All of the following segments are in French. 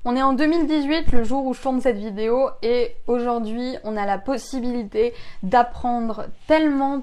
On est en 2018, le jour où je tourne cette vidéo, et aujourd'hui on a la possibilité d'apprendre tellement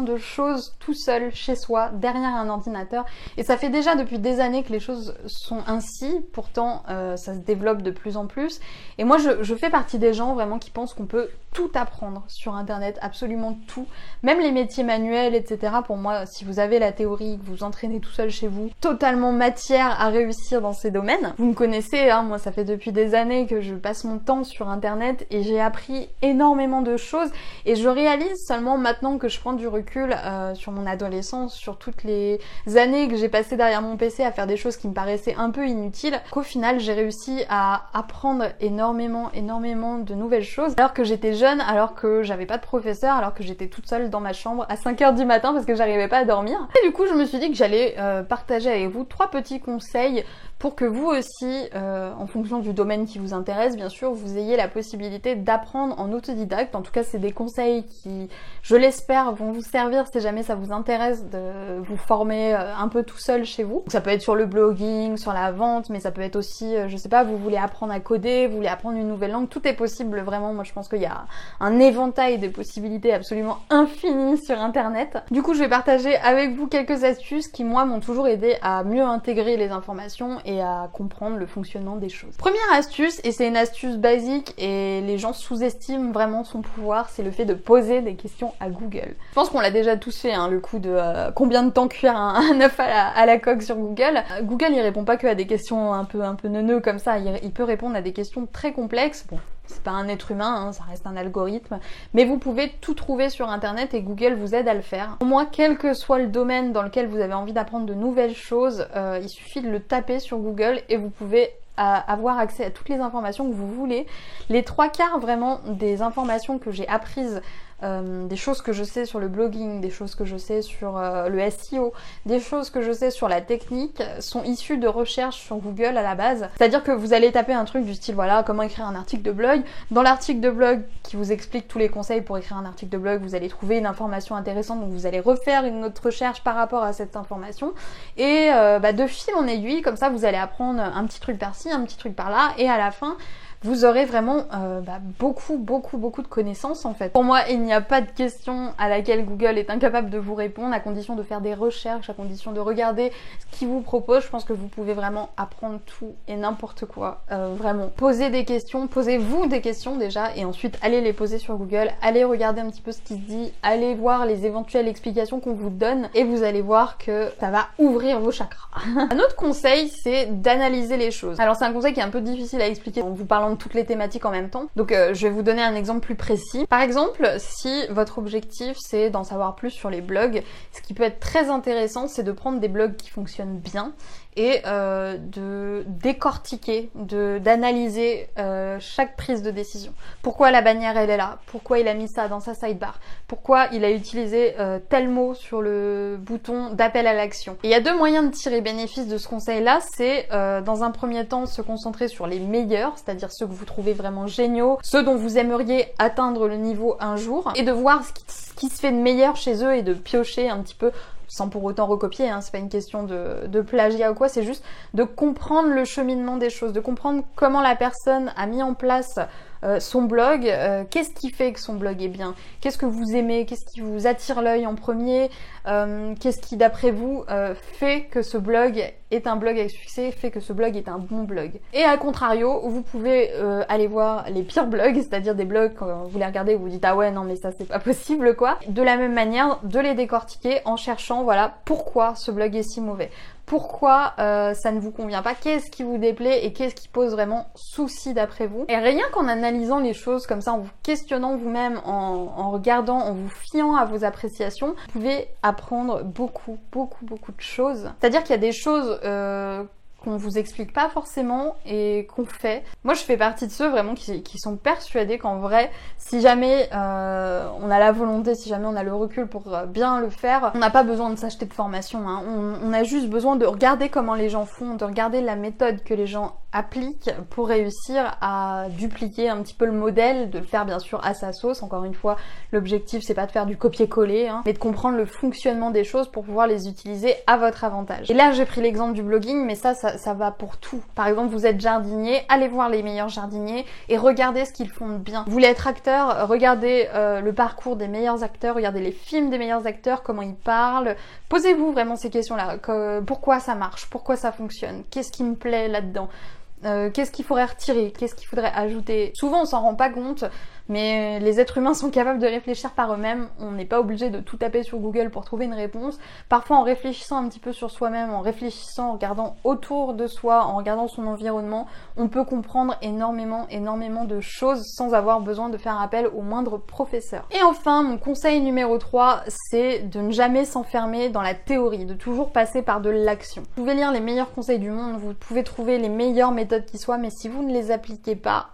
de choses tout seul chez soi, derrière un ordinateur. Et ça fait déjà depuis des années que les choses sont ainsi, pourtant ça se développe de plus en plus. Et moi je fais partie des gens vraiment qui pensent qu'on peut tout apprendre sur internet, absolument tout, même les métiers manuels, etc. Pour moi, si vous avez la théorie, que vous entraînez tout seul chez vous, totalement matière à réussir dans ces domaines. Vous me connaissez, hein, moi ça fait depuis des années que je passe mon temps sur internet et j'ai appris énormément de choses, et je réalise seulement maintenant que je prends du recul sur mon adolescence, sur toutes les années que j'ai passées derrière mon PC à faire des choses qui me paraissaient un peu inutiles, qu'au final j'ai réussi à apprendre énormément de nouvelles choses, alors que j'étais jeune, alors que j'avais pas de professeur, alors que j'étais toute seule dans ma chambre à 5h du matin parce que j'arrivais pas à dormir. Et du coup je me suis dit que j'allais partager avec vous 3 petits conseils pour que vous aussi, en fonction du domaine qui vous intéresse, bien sûr, vous ayez la possibilité d'apprendre en autodidacte. En tout cas, c'est des conseils qui, je l'espère, vont vous servir si jamais ça vous intéresse de vous former un peu tout seul chez vous. Donc, ça peut être sur le blogging, sur la vente, mais ça peut être aussi, je sais pas, vous voulez apprendre à coder, vous voulez apprendre une nouvelle langue, tout est possible, vraiment. Moi, je pense qu'il y a un éventail de possibilités absolument infini sur Internet. Du coup, je vais partager avec vous quelques astuces qui, moi, m'ont toujours aidé à mieux intégrer les informations et à comprendre le fonctionnement des choses. Première astuce, et c'est une astuce basique et les gens sous-estiment vraiment son pouvoir, c'est le fait de poser des questions à Google. Je pense qu'on l'a déjà tous fait, hein, le coup de combien de temps cuire un œuf à la coque sur Google. Google, il répond pas que à des questions un peu neuneux comme ça, il peut répondre à des questions très complexes. Bon, c'est pas un être humain, hein, ça reste un algorithme, mais vous pouvez tout trouver sur internet et Google vous aide à le faire. Pour moi, quel que soit le domaine dans lequel vous avez envie d'apprendre de nouvelles choses, il suffit de le taper sur Google et vous pouvez avoir accès à toutes les informations que vous voulez. Les 3/4 vraiment des informations que j'ai apprises, des choses que je sais sur le blogging, des choses que je sais sur le SEO, des choses que je sais sur la technique, sont issues de recherches sur Google à la base. C'est-à-dire que vous allez taper un truc du style, voilà, comment écrire un article de blog. Dans l'article de blog qui vous explique tous les conseils pour écrire un article de blog, vous allez trouver une information intéressante, donc vous allez refaire une autre recherche par rapport à cette information. Et de fil en aiguille, comme ça, vous allez apprendre un petit truc par-ci, un petit truc par-là, et à la fin, vous aurez vraiment beaucoup de connaissances en fait. Pour moi, il n'y a pas de question à laquelle Google est incapable de vous répondre, à condition de faire des recherches, à condition de regarder ce qu'il vous propose. Je pense que vous pouvez vraiment apprendre tout et n'importe quoi. Vraiment, posez des questions, posez-vous des questions déjà, et ensuite allez les poser sur Google, allez regarder un petit peu ce qui se dit, allez voir les éventuelles explications qu'on vous donne, et vous allez voir que ça va ouvrir vos chakras. Un autre conseil, c'est d'analyser les choses. Alors c'est un conseil qui est un peu difficile à expliquer en vous parlant de toutes les thématiques en même temps. Donc je vais vous donner un exemple plus précis. Par exemple, si votre objectif c'est d'en savoir plus sur les blogs, ce qui peut être très intéressant, c'est de prendre des blogs qui fonctionnent bien et de décortiquer, d'analyser chaque prise de décision. Pourquoi la bannière elle est là? Pourquoi il a mis ça dans sa sidebar? Pourquoi il a utilisé tel mot sur le bouton d'appel à l'action? Il y a 2 moyens de tirer bénéfice de ce conseil-là. C'est dans un premier temps se concentrer sur les meilleurs, c'est-à-dire ceux que vous trouvez vraiment géniaux, ceux dont vous aimeriez atteindre le niveau un jour, et de voir ce qui se fait de meilleur chez eux et de piocher un petit peu, sans pour autant recopier, hein, c'est pas une question de plagiat ou quoi, c'est juste de comprendre le cheminement des choses, de comprendre comment la personne a mis en place son blog, qu'est-ce qui fait que son blog est bien, qu'est-ce que vous aimez, qu'est-ce qui vous attire l'œil en premier, qu'est-ce qui d'après vous fait que ce blog est un blog avec succès, fait que ce blog est un bon blog. Et à contrario, vous pouvez aller voir les pires blogs, c'est-à-dire des blogs quand vous les regardez vous vous dites ah ouais non mais ça c'est pas possible quoi. De la même manière, de les décortiquer en cherchant voilà pourquoi ce blog est si mauvais. Pourquoi ça ne vous convient pas, qu'est-ce qui vous déplaît et qu'est-ce qui pose vraiment souci d'après vous. Et rien qu'en analysant les choses comme ça, en vous questionnant vous-même, en regardant, en vous fiant à vos appréciations, vous pouvez apprendre beaucoup de choses. C'est-à-dire qu'il y a des choses qu'on vous explique pas forcément et qu'on fait. Moi je fais partie de ceux vraiment qui sont persuadés qu'en vrai, si jamais on a la volonté, si jamais on a le recul pour bien le faire, on n'a pas besoin de s'acheter de formation, hein. On a juste besoin de regarder comment les gens font, de regarder la méthode que les gens applique pour réussir à dupliquer un petit peu le modèle, de le faire bien sûr à sa sauce. Encore une fois, l'objectif c'est pas de faire du copier-coller, mais de comprendre le fonctionnement des choses pour pouvoir les utiliser à votre avantage. Et là j'ai pris l'exemple du blogging, mais ça va pour tout. Par exemple, vous êtes jardinier, allez voir les meilleurs jardiniers et regardez ce qu'ils font de bien. Vous voulez être acteur, regardez le parcours des meilleurs acteurs, regardez les films des meilleurs acteurs, comment ils parlent. Posez-vous vraiment ces questions-là. Pourquoi ça marche? Pourquoi ça fonctionne? Qu'est-ce qui me plaît là-dedans? Qu'est-ce qu'il faudrait retirer? Qu'est-ce qu'il faudrait ajouter? Souvent on s'en rend pas compte, mais les êtres humains sont capables de réfléchir par eux-mêmes. On n'est pas obligé de tout taper sur Google pour trouver une réponse. Parfois en réfléchissant un petit peu sur soi-même, en réfléchissant, en regardant autour de soi, en regardant son environnement, on peut comprendre énormément de choses sans avoir besoin de faire appel au moindre professeur. Et enfin, mon conseil numéro 3, c'est de ne jamais s'enfermer dans la théorie, de toujours passer par de l'action. Vous pouvez lire les meilleurs conseils du monde, vous pouvez trouver les meilleures méthodes qui soient, mais si vous ne les appliquez pas,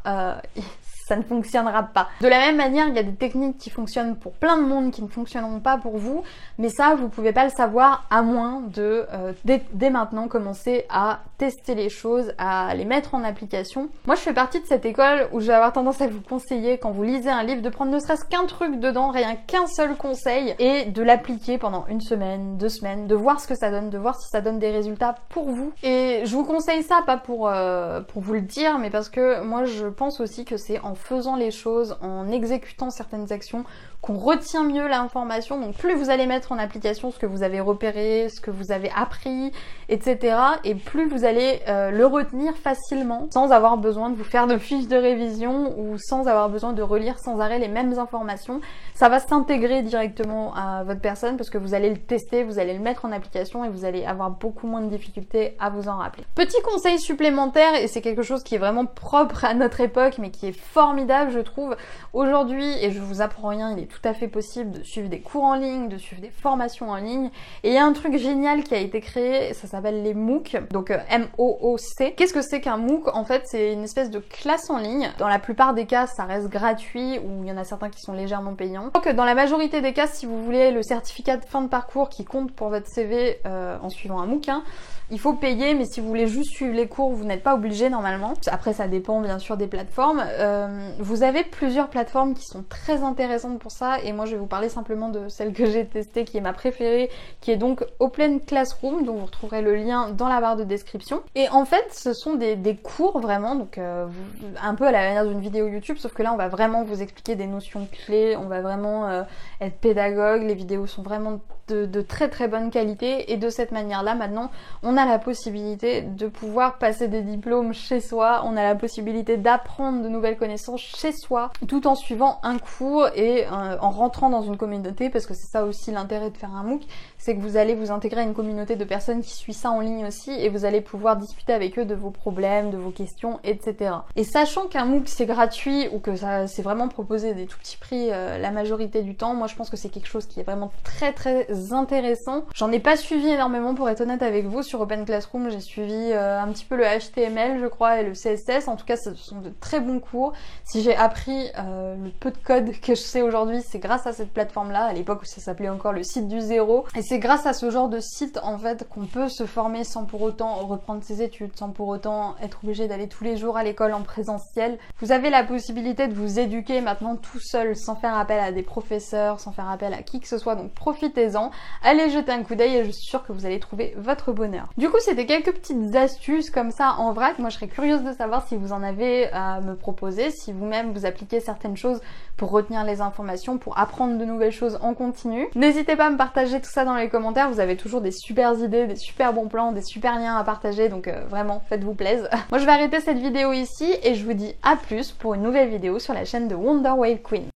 ça ne fonctionnera pas. De la même manière, il y a des techniques qui fonctionnent pour plein de monde qui ne fonctionneront pas pour vous, mais ça, vous pouvez pas le savoir à moins de, dès maintenant, commencer à tester les choses, à les mettre en application. Moi, je fais partie de cette école où je vais avoir tendance à vous conseiller, quand vous lisez un livre, de prendre ne serait-ce qu'un truc dedans, rien qu'un seul conseil, et de l'appliquer pendant 1 semaine, 2 semaines, de voir ce que ça donne, de voir si ça donne des résultats pour vous. Et je vous conseille ça, pas pour vous le dire, mais parce que moi, je pense aussi que c'est en faisant les choses, en exécutant certaines actions, qu'on retient mieux l'information. Donc plus vous allez mettre en application ce que vous avez repéré, ce que vous avez appris, etc. et plus vous allez le retenir facilement, sans avoir besoin de vous faire de fiches de révision ou sans avoir besoin de relire sans arrêt les mêmes informations. Ça va s'intégrer directement à votre personne parce que vous allez le tester, vous allez le mettre en application et vous allez avoir beaucoup moins de difficultés à vous en rappeler. Petit conseil supplémentaire, et c'est quelque chose qui est vraiment propre à notre époque mais qui est formidable je trouve. Aujourd'hui, et je vous apprends rien, il est tout à fait possible de suivre des cours en ligne, de suivre des formations en ligne. Et il y a un truc génial qui a été créé, ça s'appelle les MOOC, donc M-O-O-C. Qu'est-ce que c'est qu'un MOOC? En fait, c'est une espèce de classe en ligne. Dans la plupart des cas, ça reste gratuit ou il y en a certains qui sont légèrement payants. Donc dans la majorité des cas, si vous voulez le certificat de fin de parcours qui compte pour votre CV en suivant un MOOC, il faut payer, mais si vous voulez juste suivre les cours, vous n'êtes pas obligé normalement. Après, ça dépend bien sûr des plateformes. Vous avez plusieurs plateformes qui sont très intéressantes pour ça, et moi je vais vous parler simplement de celle que j'ai testée, qui est ma préférée, qui est donc Open Classroom, dont vous retrouverez le lien dans la barre de description. Et en fait, ce sont des cours vraiment, donc un peu à la manière d'une vidéo YouTube, sauf que là on va vraiment vous expliquer des notions clés, on va vraiment être pédagogue, les vidéos sont vraiment de très très bonne qualité, et de cette manière-là, maintenant, on a la possibilité de pouvoir passer des diplômes chez soi, on a la possibilité d'apprendre de nouvelles connaissances chez soi, tout en suivant un cours et en rentrant dans une communauté, parce que c'est ça aussi l'intérêt de faire un MOOC, c'est que vous allez vous intégrer à une communauté de personnes qui suivent ça en ligne aussi, et vous allez pouvoir discuter avec eux de vos problèmes, de vos questions, etc. Et sachant qu'un MOOC c'est gratuit, ou que ça c'est vraiment proposé des tout petits prix la majorité du temps, moi je pense que c'est quelque chose qui est vraiment très très intéressant. J'en ai pas suivi énormément pour être honnête avec vous sur Open Classroom, j'ai suivi un petit peu le HTML je crois et le CSS, en tout cas ce sont de très bons cours. Si j'ai appris le peu de code que je sais aujourd'hui, c'est grâce à cette plateforme là, à l'époque où ça s'appelait encore le site du zéro, et c'est grâce à ce genre de site en fait qu'on peut se former sans pour autant reprendre ses études, sans pour autant être obligé d'aller tous les jours à l'école en présentiel. Vous avez la possibilité de vous éduquer maintenant tout seul, sans faire appel à des professeurs, sans faire appel à qui que ce soit, donc profitez-en, allez jeter un coup d'œil et je suis sûre que vous allez trouver votre bonheur. Du coup, c'était quelques petites astuces comme ça en vrac. Moi je serais curieuse de savoir si vous en avez à me proposer, si vous-même vous appliquez certaines choses pour retenir les informations, pour apprendre de nouvelles choses en continu. N'hésitez pas à me partager tout ça dans les commentaires, vous avez toujours des super idées, des super bons plans, des super liens à partager, donc vraiment faites-vous plaisir. Moi je vais arrêter cette vidéo ici et je vous dis à plus pour une nouvelle vidéo sur la chaîne de Wonder Wave Queen.